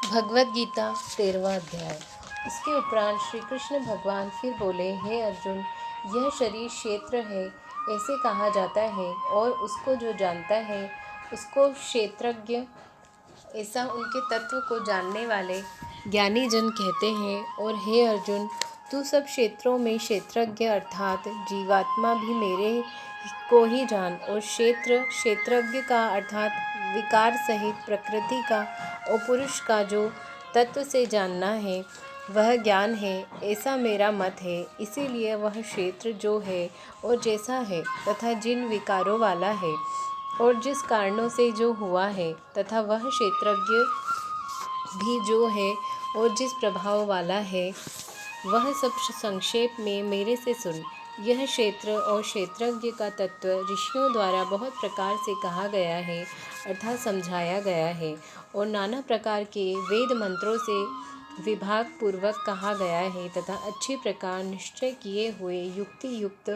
भगवद गीता 13वां अध्याय। इसके उपरांत श्री कृष्ण भगवान फिर बोले, हे अर्जुन, यह शरीर क्षेत्र है ऐसे कहा जाता है, और उसको जो जानता है उसको क्षेत्रज्ञ ऐसा उनके तत्व को जानने वाले ज्ञानी जन कहते हैं। और हे अर्जुन, तू सब क्षेत्रों में क्षेत्रज्ञ अर्थात जीवात्मा भी मेरे को ही जान, और क्षेत्रज्ञ का अर्थात विकार सहित प्रकृति का और पुरुष का जो तत्व से जानना है वह ज्ञान है, ऐसा मेरा मत है। इसीलिए वह क्षेत्र जो है और जैसा है तथा जिन विकारों वाला है और जिस कारणों से जो हुआ है, तथा वह क्षेत्रज्ञ भी जो है और जिस प्रभाव वाला है, वह सब संक्षेप में मेरे से सुन। यह क्षेत्र और क्षेत्रज्ञ का तत्व ऋषियों द्वारा बहुत प्रकार से कहा गया है अर्थात समझाया गया है, और नाना प्रकार के वेद मंत्रों से विभाग पूर्वक कहा गया है, तथा अच्छी प्रकार निश्चय किए हुए युक्ति युक्त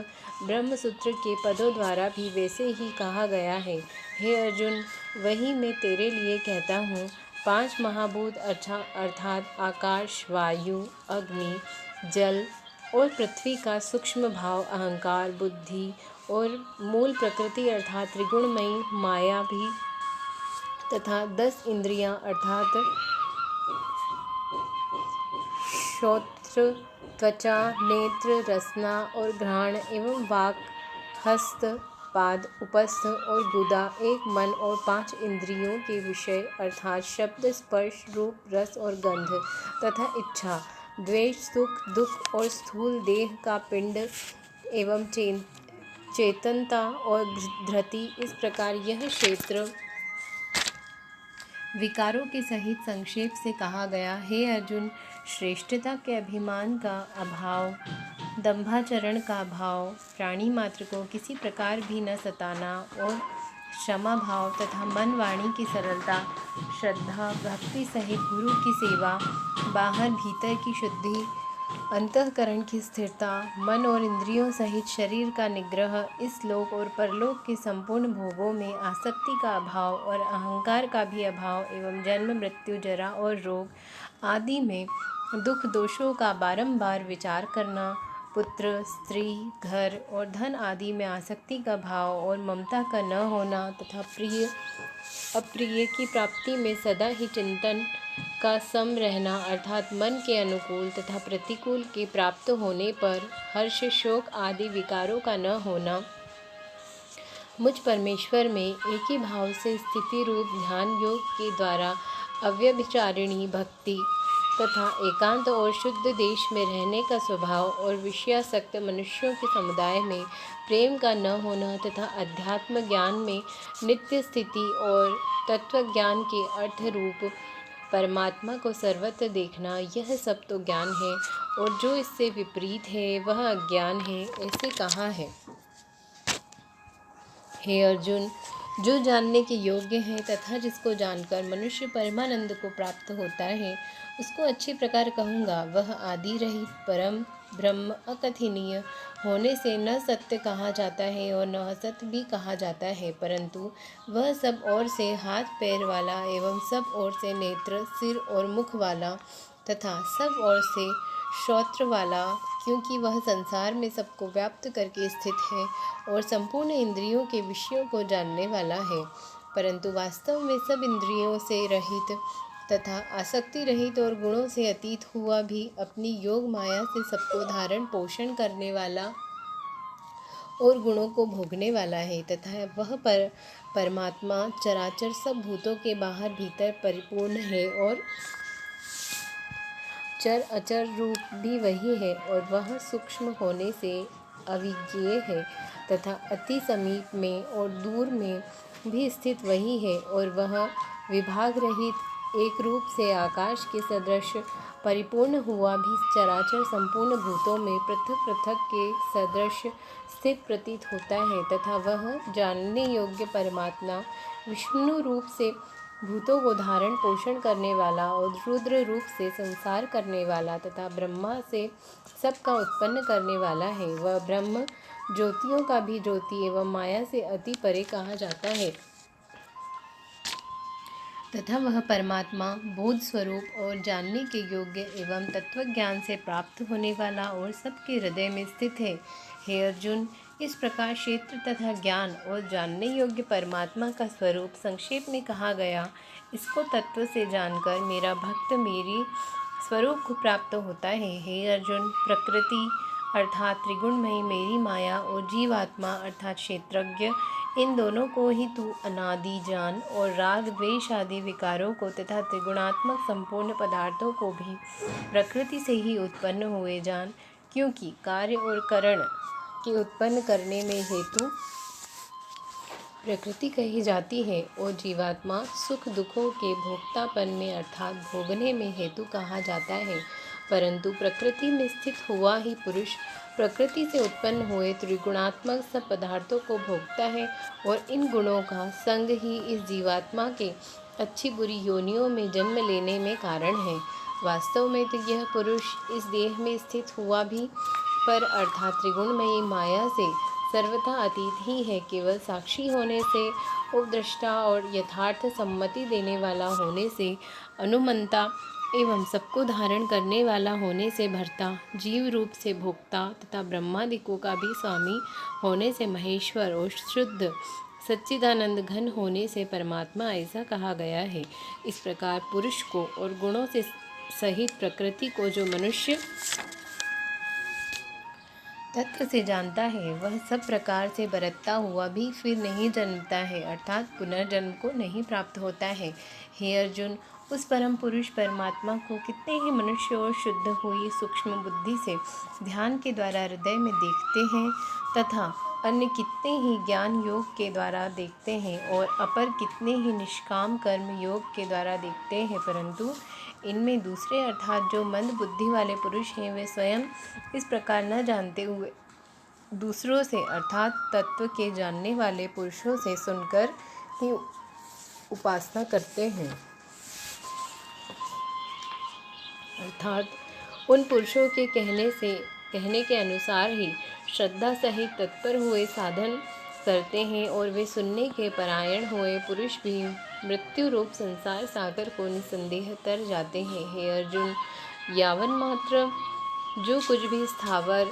ब्रह्मसूत्र के पदों द्वारा भी वैसे ही कहा गया है। हे अर्जुन, वही मैं तेरे लिए कहता हूँ। 5 महाभूत अर्थात आकाश, वायु, अग्नि, जल और पृथ्वी का सूक्ष्म भाव अहंकार, बुद्धि और मूल प्रकृति अर्थात त्रिगुणमयी माया भी, तथा 10 इंद्रियां अर्थात श्रोत्र, त्वचा, नेत्र, रसना और घ्राण एवं वाक, हस्त, पाद, उपस्थ और गुदा, एक मन और 5 इंद्रियों के विषय अर्थात शब्द, स्पर्श, रूप, रस और गंध, तथा इच्छा, द्वेष, सुख, दुख और स्थूल देह का पिंड एवं चेतनता और धृति, इस प्रकार यह क्षेत्र विकारों के सहित संक्षेप से कहा गया। हे अर्जुन, श्रेष्ठता के अभिमान का अभाव, दंभाचरण का अभाव, प्राणी मात्र को किसी प्रकार भी न सताना, और क्षमा भाव तथा मन वाणी की सरलता, श्रद्धा भक्ति सहित गुरु की सेवा, बाहर भीतर की शुद्धि, अंतःकरण की स्थिरता, मन और इंद्रियों सहित शरीर का निग्रह, इस लोक और परलोक के संपूर्ण भोगों में आसक्ति का अभाव और अहंकार का भी अभाव, एवं जन्म मृत्यु जरा और रोग आदि में दुख दोषों का बारंबार विचार करना, पुत्र, स्त्री, घर और धन आदि में आसक्ति का भाव और ममता का न होना, तथा प्रिय अप्रिय की प्राप्ति में सदा ही चिंतन का सम रहना अर्थात मन के अनुकूल तथा प्रतिकूल के प्राप्त होने पर हर्ष, शोक आदि विकारों का न होना, मुझ परमेश्वर में एक ही भाव से स्थिति रूप ध्यान योग के द्वारा अव्यभिचारिणी भक्ति तथा एकांत और शुद्ध देश में रहने का स्वभाव, और विषयासक्त मनुष्यों के समुदाय में प्रेम का न होना, तथा अध्यात्म ज्ञान में नित्य स्थिति और तत्व ज्ञान के अर्थ रूप परमात्मा को सर्वत्र देखना, यह सब तो ज्ञान है, और जो इससे विपरीत है वह अज्ञान है, ऐसे कहा है। हे अर्जुन, जो जानने के योग्य है तथा जिसको जानकर मनुष्य परमानंद को प्राप्त होता है, उसको अच्छी प्रकार कहूँगा। वह आदि रहित परम ब्रह्म अकथनीय होने से न सत्य कहा जाता है और न असत्य भी कहा जाता है, परंतु वह सब ओर से हाथ पैर वाला एवं सब ओर से नेत्र, सिर और मुख वाला तथा सब ओर से श्रोत्र वाला, क्योंकि वह संसार में सबको व्याप्त करके स्थित है और संपूर्ण इंद्रियों के विषयों को जानने वाला है, परंतु वास्तव में सब इंद्रियों से रहित तथा आसक्ति रहित और गुणों से अतीत हुआ भी अपनी योग माया से सबको धारण पोषण करने वाला और गुणों को भोगने वाला है, तथा वह परमात्मा चराचर सब भूतों के बाहर भीतर परिपूर्ण है, और चर अचर रूप भी वही है, और वह सूक्ष्म होने से अविज्ञेय है, तथा अति समीप में और दूर में भी स्थित वही है, और वह विभाग रहित एक रूप से आकाश के सदृश परिपूर्ण हुआ भी चराचर संपूर्ण भूतों में पृथक पृथक के सदृश स्थित प्रतीत होता है, तथा वह जानने योग्य परमात्मा विष्णु रूप से भूतों को धारण पोषण करने वाला और रुद्र रूप से संसार करने वाला तथा ब्रह्मा से सबका उत्पन्न करने वाला है। वह ब्रह्म ज्योतियों का भी ज्योति एवं माया से अति परे कहा जाता है। तथा वह परमात्मा बोध स्वरूप और जानने के योग्य एवं तत्वज्ञान से प्राप्त होने वाला और सबके हृदय में स्थित है। हे अर्जुन, इस प्रकार क्षेत्र तथा ज्ञान और जानने योग्य परमात्मा का स्वरूप संक्षेप में कहा गया। इसको तत्व से जानकर मेरा भक्त मेरी स्वरूप को प्राप्त होता है। हे अर्जुन, प्रकृति अर्थात त्रिगुणमयी मेरी माया और जीवात्मा अर्थात क्षेत्रज्ञ, इन दोनों को ही तू अनादि जान और राग द्वेष आदि विकारों को तथा त्रिगुणात्मक संपूर्ण पदार्थों को भी प्रकृति से ही उत्पन्न हुए जान, क्योंकि कार्य और करण के उत्पन्न करने में हेतु प्रकृति कही जाती है और जीवात्मा सुख दुखों के भोक्तापन में अर्थात भोगने में हेतु कहा जाता है। परंतु प्रकृति में स्थित हुआ ही पुरुष प्रकृति से उत्पन्न हुए त्रिगुणात्मक सब पदार्थों को भोगता है और इन गुणों का संग ही इस जीवात्मा के अच्छी बुरी योनियों में जन्म लेने में कारण है। वास्तव में तो यह पुरुष इस देह में स्थित हुआ भी पर अर्थात त्रिगुणमयी माया से सर्वथा अतीत ही है। केवल साक्षी होने से, उपद्रष्टा और यथार्थ सम्मति देने वाला होने से, अनुमंता एवं सबको धारण करने वाला होने से भर्ता, जीव रूप से भोक्ता तथा ब्रह्मादिकों का भी स्वामी होने से महेश्वर और शुद्ध सच्चिदानंद घन होने से परमात्मा ऐसा कहा गया है। इस प्रकार पुरुष को और गुणों से सहित प्रकृति को जो मनुष्य तत्व से जानता है, वह सब प्रकार से बरतता हुआ भी फिर नहीं जन्मता है अर्थात पुनर्जन्म को नहीं प्राप्त होता है। हे अर्जुन, उस परम पुरुष परमात्मा को कितने ही मनुष्य और शुद्ध हुई सूक्ष्म बुद्धि से ध्यान के द्वारा हृदय में देखते हैं तथा अन्य कितने ही ज्ञान योग के द्वारा देखते हैं और अपर कितने ही निष्काम कर्म योग के द्वारा देखते हैं, परंतु इनमें दूसरे अर्थात जो मंद बुद्धि वाले पुरुष हैं, वे स्वयं इस प्रकार न जानते हुए दूसरों से अर्थात तत्व के जानने वाले पुरुषों से सुनकर ही उपासना करते हैं। अर्थात उन पुरुषों के कहने के अनुसार ही श्रद्धा सहित तत्पर हुए साधन करते हैं और वे सुनने के परायण हुए पुरुष भी मृत्यु रूप संसार सागर को निसंदेह तर जाते हैं। हे अर्जुन, यावन मात्र जो कुछ भी स्थावर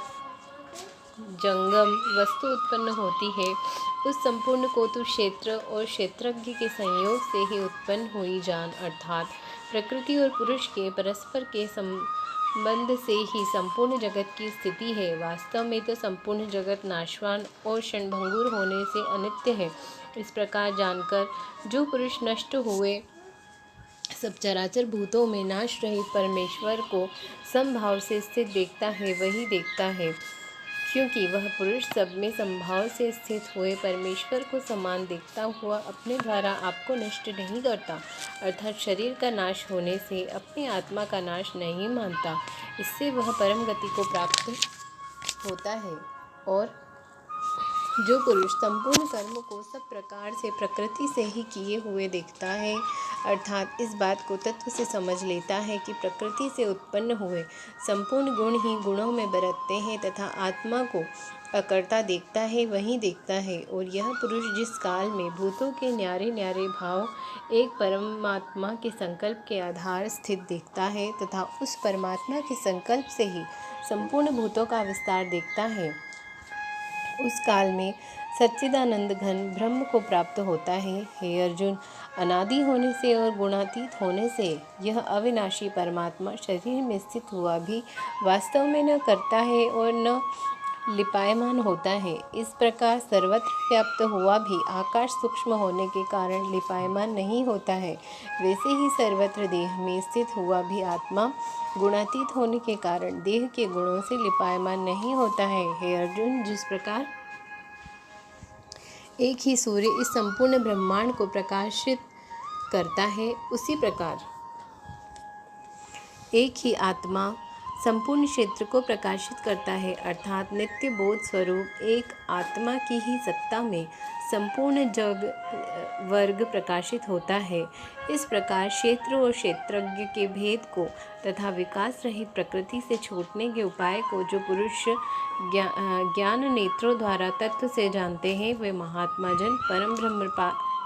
जंगम वस्तु उत्पन्न होती है, उस संपूर्ण को तू क्षेत्र और क्षेत्रज्ञ के संयोग से ही उत्पन्न हुई जान। अर्थात प्रकृति और पुरुष के परस्पर के संबंध से ही संपूर्ण जगत की स्थिति है। वास्तव में तो संपूर्ण जगत नाशवान और क्षणभंगुर होने से अनित्य है। इस प्रकार जानकर जो पुरुष नष्ट हुए सब चराचर भूतों में नाश रहित परमेश्वर को समभाव से स्थित देखता है, वही देखता है, क्योंकि वह पुरुष सब में संभाव से स्थित हुए परमेश्वर को समान देखता हुआ अपने द्वारा आपको नष्ट नहीं करता, अर्थात शरीर का नाश होने से अपनी आत्मा का नाश नहीं मानता। इससे वह परम गति को प्राप्त होता है। और जो पुरुष संपूर्ण कर्म को सब प्रकार से प्रकृति से ही किए हुए देखता है, अर्थात इस बात को तत्व से समझ लेता है कि प्रकृति से उत्पन्न हुए संपूर्ण गुण ही गुणों में बरतते हैं तथा आत्मा को अकर्ता देखता है, वही देखता है। और यह पुरुष जिस काल में भूतों के न्यारे न्यारे भाव एक परमात्मा के संकल्प के आधार स्थित देखता है तथा उस परमात्मा के संकल्प से ही संपूर्ण भूतों का विस्तार देखता है, उस काल में सच्चिदानंद घन ब्रह्म को प्राप्त होता है। हे अर्जुन, अनादि होने से और गुणातीत होने से यह अविनाशी परमात्मा शरीर में स्थित हुआ भी वास्तव में न करता है और न लिपायमान होता है। इस प्रकार सर्वत्र व्याप्त हुआ भी आकाश सूक्ष्म होने के कारण लिपायमान नहीं होता है, वैसे ही सर्वत्र देह में स्थित हुआ भी आत्मा गुणातीत होने के कारण देह के गुणों से लिपायमान नहीं होता है। हे अर्जुन, जिस प्रकार एक ही सूर्य इस संपूर्ण ब्रह्मांड को प्रकाशित करता है, उसी प्रकार एक ही आत्मा संपूर्ण क्षेत्र को प्रकाशित करता है, अर्थात नित्य बोध स्वरूप एक आत्मा की ही सत्ता में संपूर्ण जग वर्ग प्रकाशित होता है। इस प्रकार क्षेत्र और क्षेत्रज्ञ के भेद को तथा विकास रहित प्रकृति से छूटने के उपाय को जो पुरुष ज्ञान नेत्रों द्वारा तत्व से जानते हैं, वे महात्मा जन परम ब्रह्म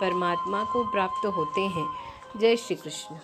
परमात्मा को प्राप्त होते हैं। जय श्री कृष्ण।